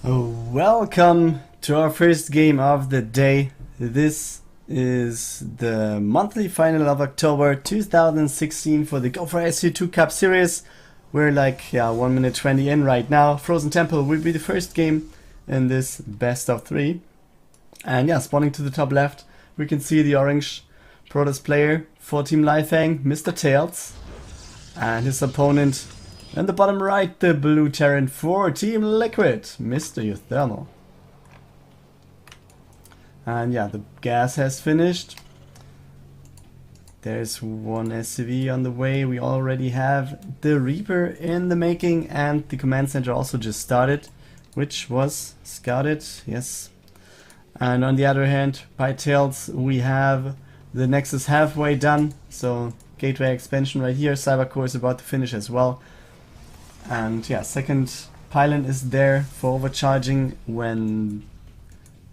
Welcome to our first game of the day. This is the monthly final of October 2016 for the Go4 SC2 Cup Series. We're like 1 minute 20 in right now. Frozen Temple will be the first game in this best of 3. And spawning to the top left, we can see the orange Protoss player for Team Leifeng, Mr. TAiLS, and his opponent. And the bottom right, the blue Terran for Team Liquid, Mr. uThermal. And the gas has finished. There's one SCV on the way. We already have the Reaper in the making, and the command center also just started, which was scouted, yes. And on the other hand, by TAiLS, we have the Nexus halfway done, so gateway expansion right here. Cybercore is about to finish as well. And second pylon is there for overcharging when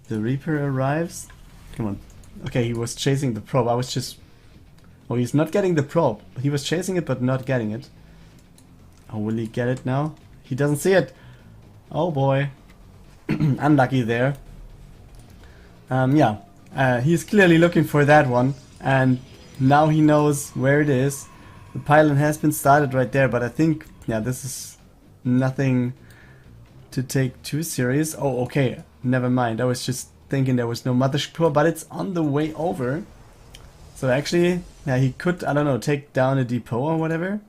the Reaper arrives. Come on. Okay, he was chasing the probe. Oh, he's not getting the probe. He was chasing it but not getting it. Oh, will he get it now? He doesn't see it. Oh boy. Unlucky there. He's clearly looking for that one. And now he knows where it is. The pylon has been started right there, but I think this is nothing to take too serious. Oh, okay, never mind. I was just thinking there was no mothership core, but it's on the way over. So actually, he could, I don't know, take down a depot or whatever.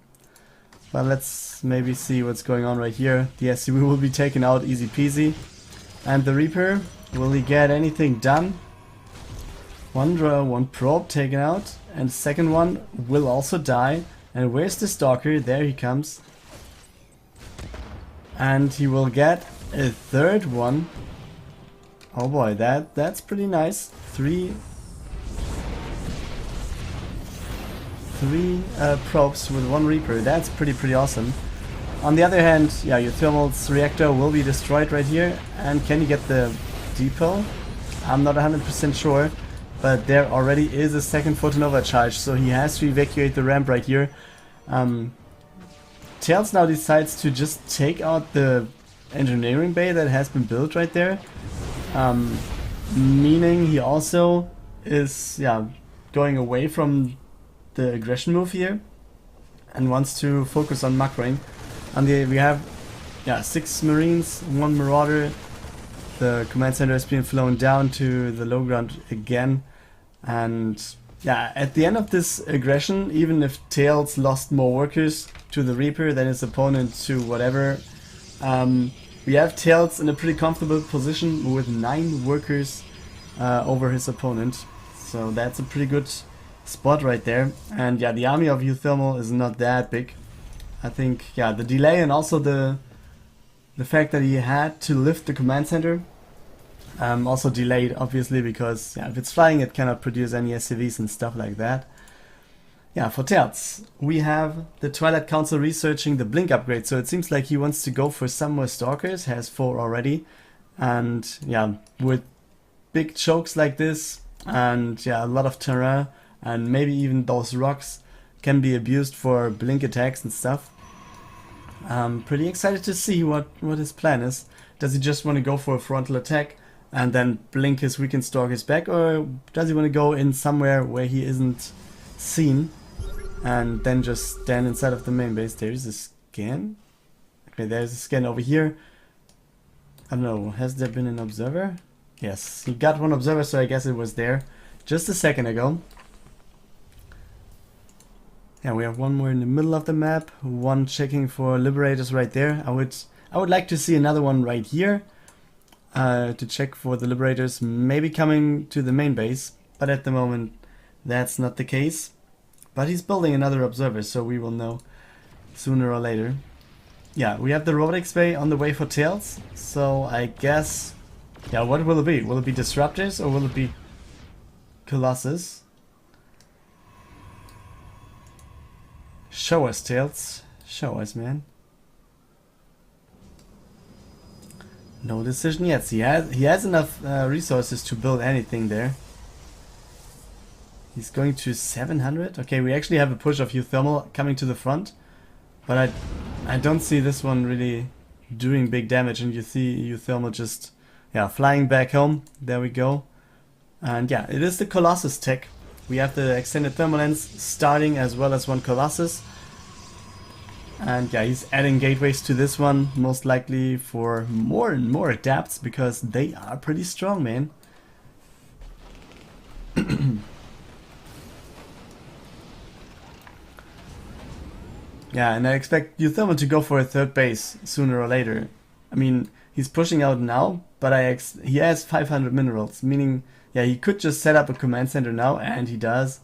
But let's maybe see what's going on right here. The SCV will be taken out easy peasy. And the Reaper, will he get anything done? One probe taken out, and the second one will also die. And where's the Stalker? There he comes. And he will get a third one. Oh boy, that's pretty nice. Three probes with one Reaper. That's pretty awesome. On the other hand, uThermal's reactor will be destroyed right here. And can he get the depot? I'm not 100% sure. But there already is a second photon overcharge, so he has to evacuate the ramp right here. TAiLS now decides to just take out the engineering bay that has been built right there. Meaning he also is going away from the aggression move here and wants to focus on macroing. We have 6 Marines, 1 Marauder. The command center has been flown down to the low ground again, and at the end of this aggression, even if TAiLS lost more workers to the Reaper than his opponent to whatever, we have TAiLS in a pretty comfortable position with 9 workers over his opponent, so that's a pretty good spot right there. And the army of uThermal is not that big. I think the delay and also the fact that he had to lift the command center also delayed, obviously, because if it's flying it cannot produce any SCVs and stuff like that. For TAiLS, we have the Twilight Council researching the blink upgrade, so it seems like he wants to go for some more stalkers, has 4 already. And with big chokes like this and a lot of terrain and maybe even those rocks can be abused for blink attacks and stuff. I'm pretty excited to see what his plan is. Does he just want to go for a frontal attack and then blink his weakened stalkers back, or does he want to go in somewhere where he isn't seen and then just stand inside of the main base? There's a scan. Okay, there's a scan over here. I don't know, has there been an observer? Yes, he got one observer, so I guess it was there just a second ago. We have one more in the middle of the map, one checking for liberators right there. I would like to see another one right here to check for the liberators maybe coming to the main base, but at the moment that's not the case. But he's building another observer, so we will know sooner or later. We have the robotics bay on the way for TAiLS, so I guess what will it be? Will it be disruptors or will it be Colossus? Show us, TAiLS. Show us, man. No decision yet. He has enough resources to build anything there. He's going to 700. Okay, we actually have a push of uThermal coming to the front, but I don't see this one really doing big damage, and you see uThermal just flying back home. There we go. And yeah, it is the Colossus tech. We have the extended thermal lens starting as well as one Colossus. And yeah, he's adding gateways to this one, most likely for more and more adapts, because they are pretty strong, man. Yeah, and I expect uThermal to go for a third base sooner or later. I mean, he's pushing out now, but he has 500 minerals, meaning, yeah, he could just set up a command center now, and he does.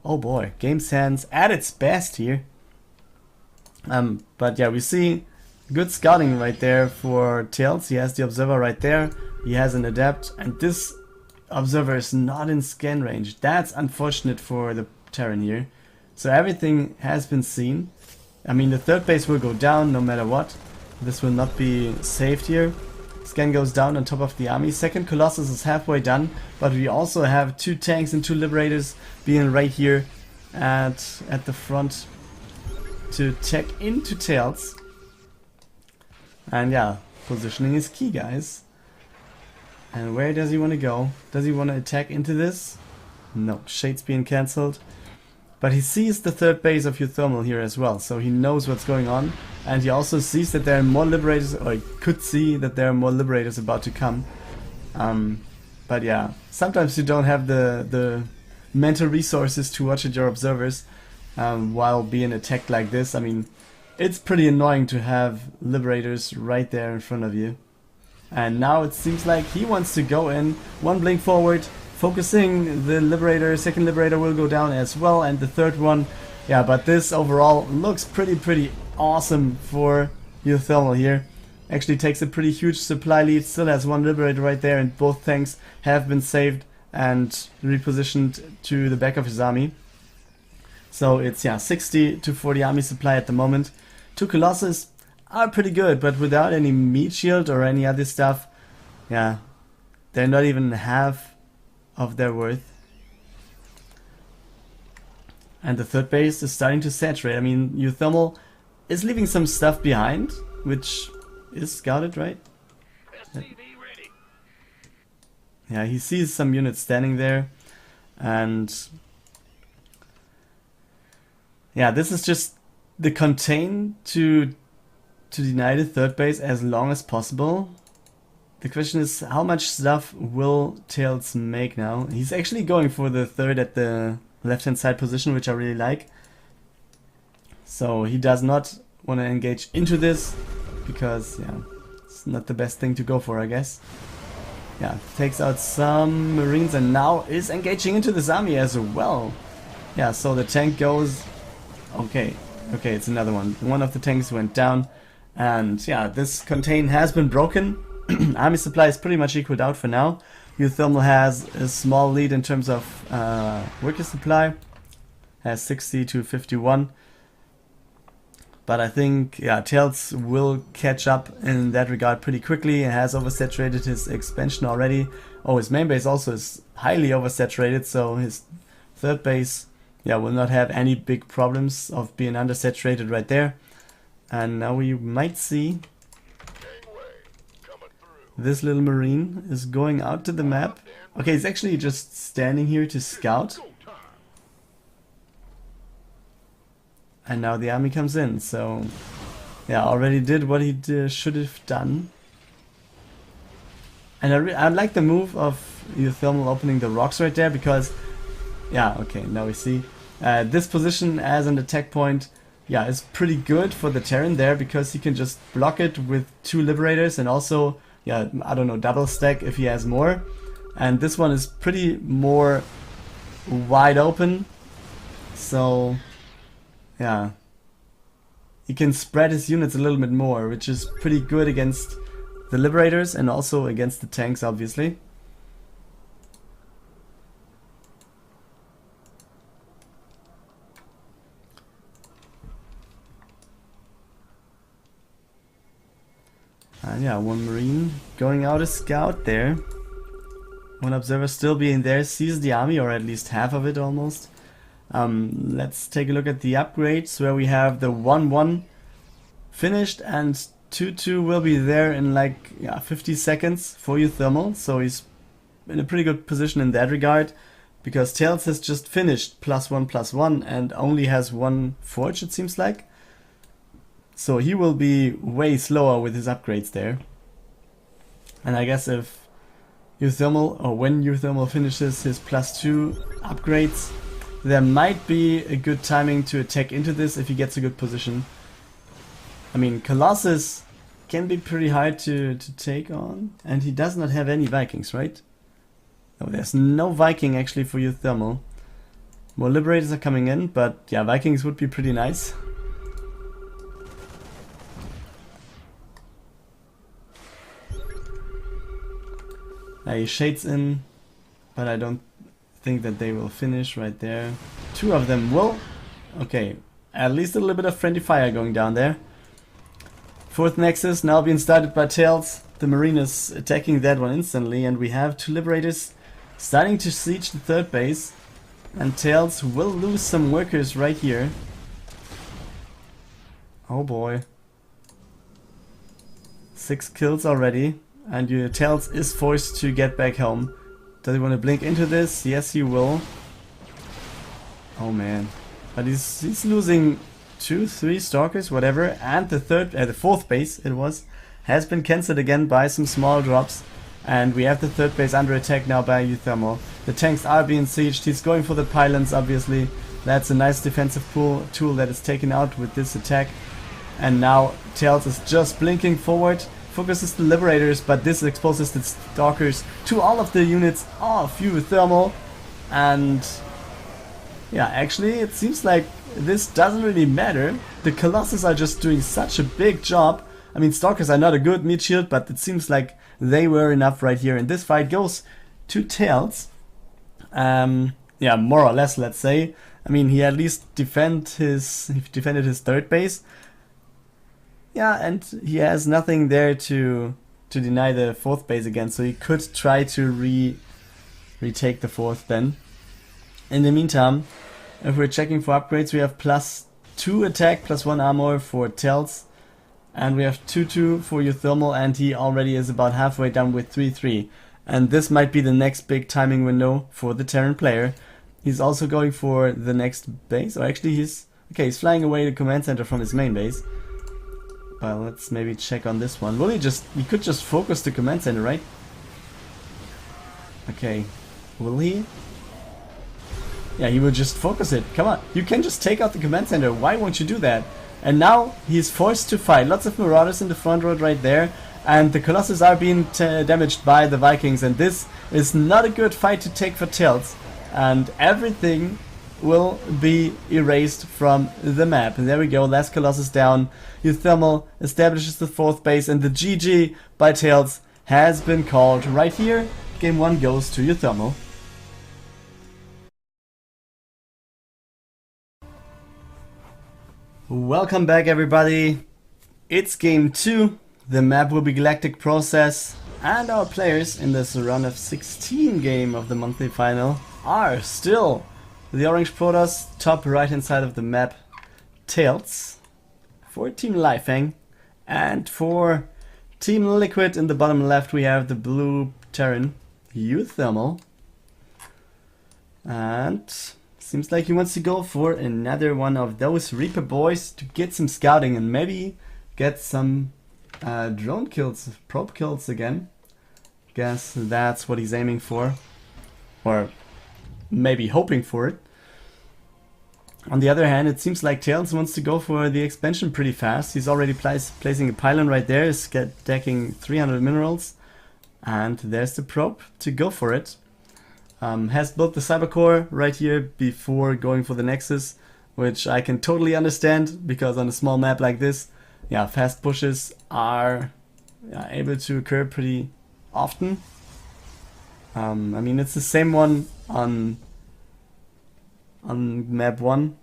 Oh boy, game sense at its best here. But yeah, we see good scouting right there for TAiLS. He has the observer right there, he has an adapt, and this observer is not in scan range. That's unfortunate for the Terran here. So everything has been seen. I mean, the third base will go down no matter what. This will not be saved here. Scan goes down on top of the army. Second Colossus is halfway done, but we also have 2 tanks and 2 Liberators being right here at the front to tech into TAiLS. And yeah, positioning is key, guys. And where does he want to go? Does he want to attack into this? No, Shade's being cancelled. But he sees the third base of uThermal here as well, so he knows what's going on. And he also sees that there are more Liberators, or he could see that there are more Liberators about to come. But yeah, sometimes you don't have the mental resources to watch at your observers while being attacked like this. I mean, it's pretty annoying to have Liberators right there in front of you. And now it seems like he wants to go in, one blink forward, focusing the Liberator. Second Liberator will go down as well, and the third one. Yeah, but this overall looks pretty awesome for uThermal here. Actually takes a pretty huge supply lead, still has one Liberator right there, and both tanks have been saved and repositioned to the back of his army. So it's 60 to 40 army supply at the moment. 2 Colossus are pretty good, but without any meat shield or any other stuff, yeah, they're not even half of their worth. And the third base is starting to saturate. I mean, uThermal is leaving some stuff behind, which is scouted, right? Yeah, he sees some units standing there, and yeah, this is just the contain to deny the third base as long as possible. The question is, how much stuff will TAiLS make now? He's actually going for the third at the left-hand side position, which I really like. So he does not want to engage into this, because yeah, it's not the best thing to go for, I guess. Yeah, takes out some Marines and now is engaging into this army as well. Yeah, so the tank goes... Okay, it's another one. One of the tanks went down. And yeah, this contain has been broken. Army supply is pretty much equaled out for now. uThermal has a small lead in terms of worker supply. Has 60 to 51. But I think, yeah, TAiLS will catch up in that regard pretty quickly. He has oversaturated his expansion already. Oh, his main base also is highly oversaturated, so his third base, yeah, will not have any big problems of being undersaturated right there. And now we might see this little Marine is going out to the map. Okay, he's actually just standing here to scout. And now the army comes in, so yeah, already did what he should have done. And I like the move of uThermal opening the rocks right there, because yeah, okay, now we see this position as an attack point. Yeah, is pretty good for the Terran there, because he can just block it with 2 Liberators and also, yeah, I don't know, double stack if he has more. And this one is pretty more wide open, so yeah, he can spread his units a little bit more, which is pretty good against the Liberators and also against the tanks, obviously. And yeah, one Marine going out a scout there. One observer still being there, sees the army, or at least half of it almost. Let's take a look at the upgrades, where we have the 1-1 finished and 2-2 will be there in like 50 seconds for uThermal, so he's in a pretty good position in that regard, because TAiLS has just finished +1/+1 and only has one forge, it seems like. So he will be way slower with his upgrades there. And I guess if uThermal, or when uThermal finishes his +2 upgrades, there might be a good timing to attack into this if he gets a good position. I mean, Colossus can be pretty hard to take on, and he does not have any Vikings, right? No, there's no Viking actually for uThermal. More Liberators are coming in, but yeah, Vikings would be pretty nice. He shades in, but I don't think that they will finish right there. Two of them will. Okay, at least a little bit of friendly fire going down there. Fourth Nexus now being started by TAiLS. The Marine is attacking that one instantly, and we have two Liberators starting to siege the third base. And TAiLS will lose some workers right here. Oh boy. 6 kills already. And TAiLS is forced to get back home. Does he want to blink into this? Yes, he will. Oh man. But he's losing 2, 3 Stalkers, whatever. And the fourth base, it was, has been cancelled again by some small drops. And we have the third base under attack now by uThermal. The tanks are being sieged. He's going for the pylons, obviously. That's a nice defensive tool that is taken out with this attack. And now TAiLS is just blinking forward. Focuses the Liberators, but this exposes the Stalkers to all of the units of uThermal. And yeah, actually it seems like this doesn't really matter. The Colossus are just doing such a big job. I mean, Stalkers are not a good mid shield, but it seems like they were enough right here. And this fight goes to TAiLS. Yeah, more or less, let's say. I mean, he at least defended his third base. Yeah, and he has nothing there to deny the fourth base again, so he could try to retake the fourth then. In the meantime, if we're checking for upgrades, we have +2 attack, +1 armor for TAiLS, and we have 2-2 for uThermal, and he already is about halfway done with 3-3. And this might be the next big timing window for the Terran player. He's also going for the next base, or actually he's flying away the command center from his main base. But let's maybe check on this one. Will he could just focus the command center, right? Okay, will he? Yeah, he will just focus it. Come on, you can just take out the command center. Why won't you do that? And now he's forced to fight. Lots of Marauders in the front row right there. And the Colossus are being damaged by the Vikings. And this is not a good fight to take for TAiLS. And everything will be erased from the map. And there we go, last Colossus down. uThermal establishes the fourth base, and the GG by TAiLS has been called right here. Game 1 goes to uThermal. Welcome back everybody. It's game 2. The map will be Galactic Process, and our players in this run of 16 game of the monthly final are still the Orange Protoss, top right hand side of the map, TAiLS, for Team Leifeng, and for Team Liquid in the bottom left we have the blue Terran, uThermal. And seems like he wants to go for another one of those Reaper boys to get some scouting and maybe get some drone kills, probe kills again. Guess that's what he's aiming for, or maybe hoping for it. On the other hand, it seems like TAiLS wants to go for the expansion pretty fast. He's already placing a pylon right there, is stacking 300 minerals, and there's the probe to go for it. Has built the cyber core right here before going for the Nexus, which I can totally understand, because on a small map like this, yeah, fast pushes are able to occur pretty often. I mean, it's the same one on map 1,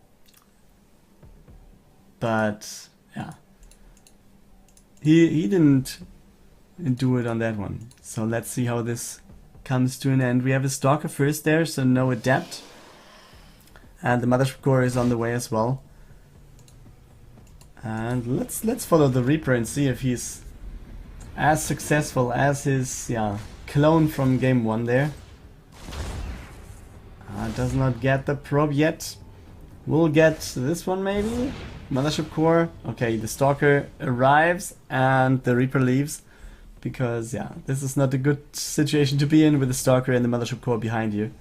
but yeah, he didn't do it on that one. So let's see how this comes to an end. We have a Stalker first there, so no adapt, and the Mothership core is on the way as well. And let's follow the Reaper and see if he's as successful as his clone from game 1 there. Does not get the probe yet. We'll get this one maybe. Mothership core. Okay, the Stalker arrives and the Reaper leaves. Because this is not a good situation to be in with the Stalker and the Mothership core behind you.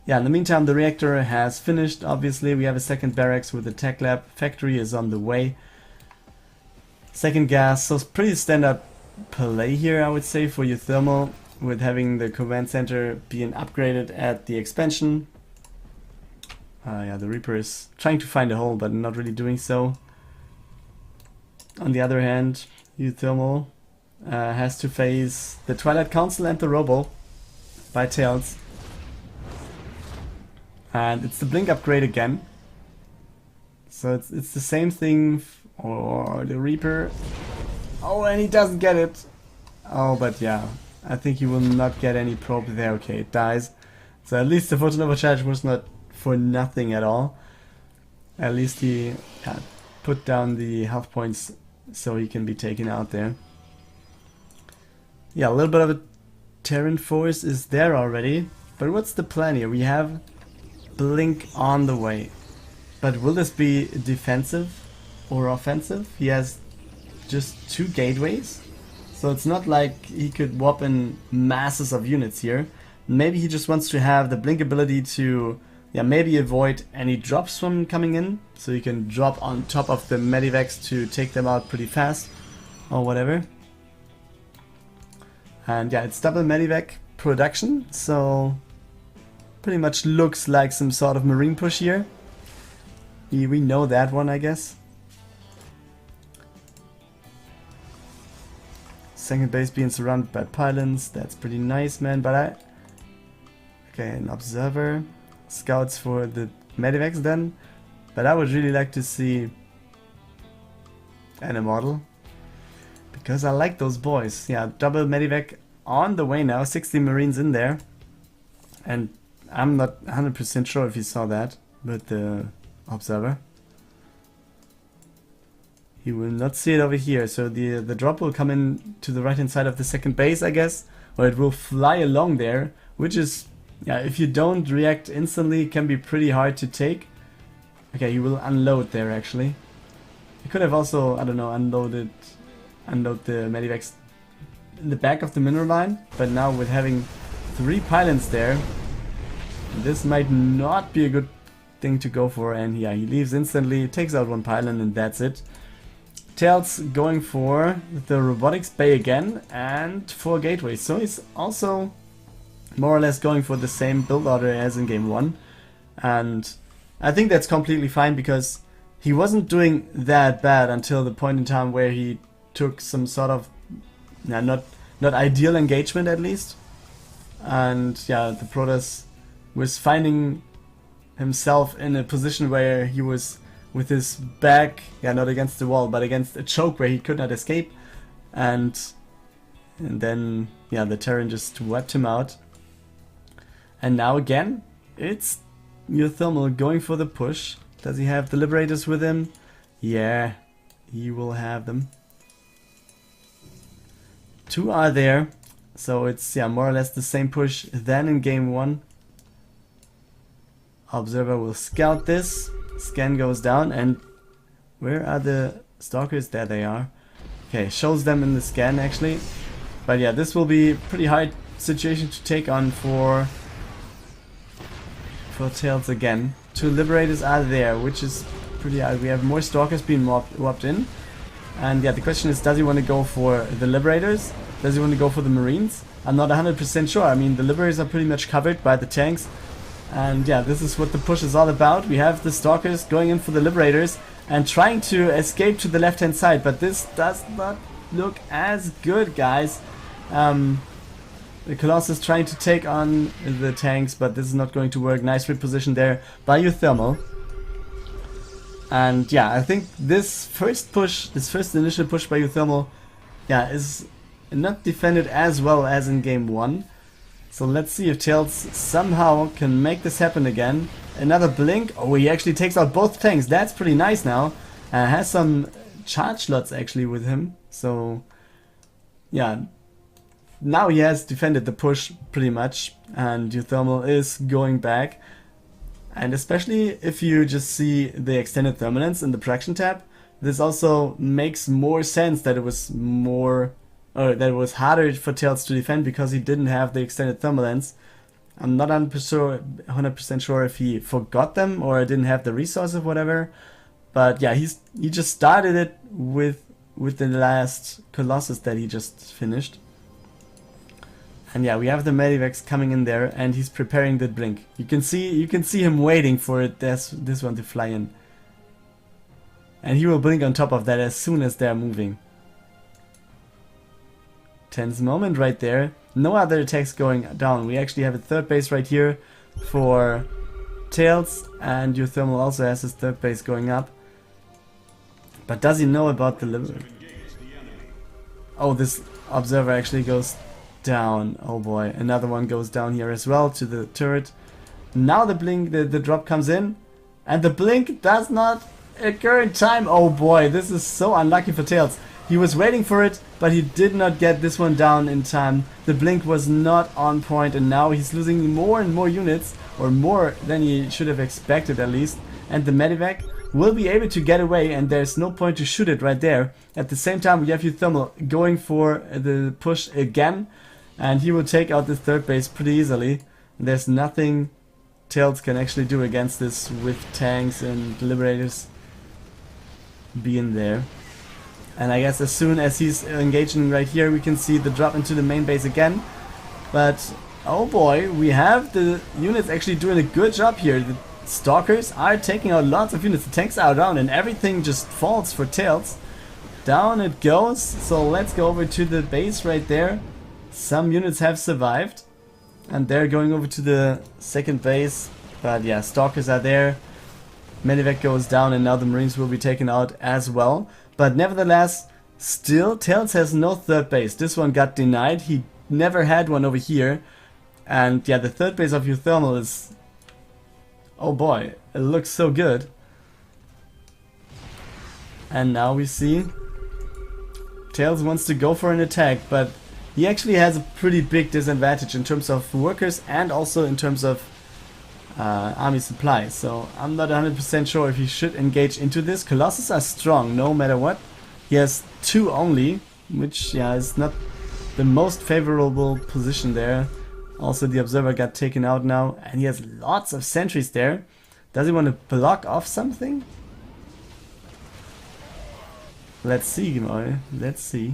In the meantime the reactor has finished. Obviously we have a second barracks with the tech lab. Factory is on the way. Second gas, so it's pretty standard play here I would say for uThermal, with having the command center being upgraded at the expansion. The Reaper is trying to find a hole but not really doing so. On the other hand, uThermal has to face the Twilight Council and the Robo by TAiLS. And it's the blink upgrade again. So it's the same thing for the Reaper. Oh, and he doesn't get it. Oh, but I think he will not get any probe there. Okay, it dies. So at least the photon overcharge was not for nothing at all. At least he put down the health points so he can be taken out there. A little bit of a Terran force is there already. But what's the plan here? We have blink on the way. But will this be defensive or offensive? He has just 2 gateways. So it's not like he could whop in masses of units here. Maybe he just wants to have the blink ability to maybe avoid any drops from coming in. So you can drop on top of the medivacs to take them out pretty fast. Or whatever. And it's double medivac production. So pretty much looks like some sort of marine push here. We know that one, I guess. Second base being surrounded by pylons. That's pretty nice, man. But okay, an observer. Scouts for the medivacs then. But I would really like to see an immortal. Because I like those boys. Double medivac on the way now. 60 marines in there. And I'm not 100% sure if you saw that, but the observer. He will not see it over here, so the drop will come in to the right hand side of the second base, I guess, or it will fly along there, which is, if you don't react instantly, it can be pretty hard to take. Okay, he will unload there actually. He could have also, I don't know, unload the medivacs in the back of the mineral line, but now with having 3 pylons there, this might not be a good thing to go for, and he leaves instantly, takes out 1 pylon, and that's it. TAiLS going for the robotics bay again and 4 gateways, so he's also more or less going for the same build order as in game 1, and I think that's completely fine because he wasn't doing that bad until the point in time where he took some sort of not ideal engagement at least, and the Protoss was finding himself in a position where he was with his back, not against the wall, but against a choke where he could not escape, and then the Terran just wiped him out. And now again, it's uThermal going for the push. Does he have the Liberators with him? Yeah, he will have them. 2 are there, so it's more or less the same push than in game 1. Observer will scout this. Scan goes down, and where are the Stalkers? There they are. Okay, shows them in the scan actually. But this will be a pretty hard situation to take on for TAiLS again. 2 Liberators are there, which is pretty hard. We have more Stalkers being warped in. And the question is, does he want to go for the Liberators? Does he want to go for the Marines? I'm not 100% sure. I mean, the Liberators are pretty much covered by the tanks. And this is what the push is all about. We have the Stalkers going in for the Liberators and trying to escape to the left hand side, but this does not look as good, guys. The Colossus trying to take on the tanks, but this is not going to work. Nice reposition there by uThermal. And I think this first initial push by uThermal is not defended as well as in game 1. So let's see if TAiLS somehow can make this happen again. another blink. Oh, he actually takes out both tanks. That's pretty nice now. Has some charge slots actually with him. So, yeah. Now he has defended the push pretty much. And uThermal is going back. And especially if you just see the extended thermalence in the production tab, this also makes more sense that it was harder for TAiLS to defend because he didn't have the extended thermalence. I'm not 100% sure if he forgot them or didn't have the resources or whatever. But yeah, he just started it with the last Colossus that he just finished. And yeah, we have the Medivacs coming in there, and he's preparing the blink. You can see him waiting for it. This one to fly in, and he will blink on top of that as soon as they're moving. Tense moment right there. No other attacks going down. We actually have a third base right here for TAiLS, and uThermal also has his third base going up. But does he know about the liver? Oh, this observer actually goes down. Oh boy, another one goes down here as well to the turret. Now the blink, the drop comes in, and the blink does not occur in time. Oh boy, this is so unlucky for TAiLS. He was waiting for it, but he did not get this one down in time. The blink was not on point, and now he's losing more and more units, or more than he should have expected at least. And the Medivac will be able to get away, and there's no point to shoot it right there. At the same time, we have uThermal going for the push again, and he will take out the third base pretty easily. There's nothing TAiLS can actually do against this with tanks and liberators being there. And I guess as soon as he's engaging right here, we can see the drop into the main base again. But oh boy, we have the units actually doing a good job here. The Stalkers are taking out lots of units. The tanks are down and everything just falls for TAiLS. Down it goes. So let's go over to the base right there. Some units have survived, and they're going over to the second base. But yeah, Stalkers are there. Medivac goes down, and now the Marines will be taken out as well. But nevertheless, still TAiLS has no third base. This one got denied. He never had one over here. And yeah, the third base of uThermal is... oh boy, it looks so good. And now we see TAiLS wants to go for an attack, but he actually has a pretty big disadvantage in terms of workers and also in terms of army supply. So I'm not 100% sure if he should engage into this. Colossus are strong no matter what. He has 2 only, which yeah is not the most favorable position there. Also the observer got taken out now, and he has lots of sentries there. Does he want to block off something? Let's see, boy. Let's see.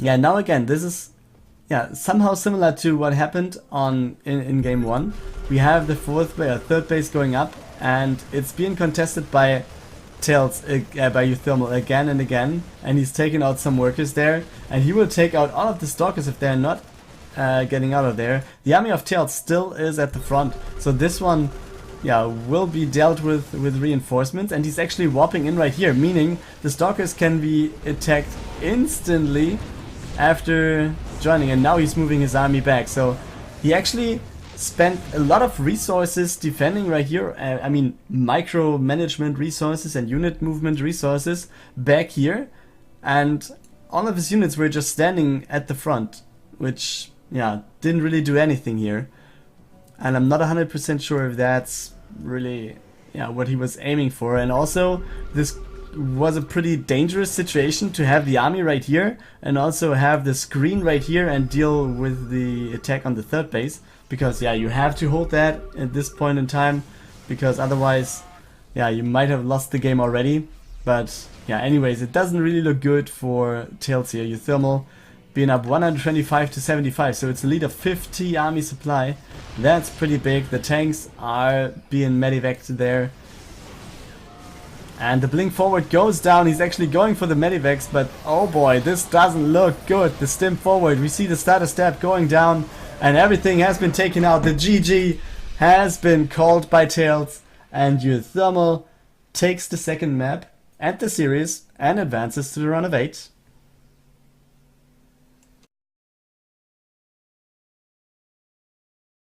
Yeah, now again, this is somehow similar to what happened in game 1. We have the third base going up, and it's being contested by TAiLS, by uThermal again and again, and he's taking out some workers there, and he will take out all of the Stalkers if they're not getting out of there. The army of TAiLS still is at the front, so this one will be dealt with reinforcements, and he's actually warping in right here, meaning the Stalkers can be attacked instantly after joining, and now he's moving his army back. So he actually spent a lot of resources defending right here. I mean, micro-management resources and unit movement resources back here, and all of his units were just standing at the front, which didn't really do anything here. And I'm not 100% sure if that's really what he was aiming for. And also, this was a pretty dangerous situation to have the army right here and also have the screen right here and deal with the attack on the third base, because you have to hold that at this point in time, because otherwise you might have lost the game already. But anyways, it doesn't really look good for TAiLS here. uThermal being up 125 to 75, so it's a lead of 50 army supply. That's pretty big. The tanks are being medevaced there. And the blink forward goes down. He's actually going for the medivacs, but oh boy, this doesn't look good. The stim forward, we see the starter step going down, and everything has been taken out. The GG has been called by TAiLS, and uThermal takes the second map and the series and advances to the round of 8.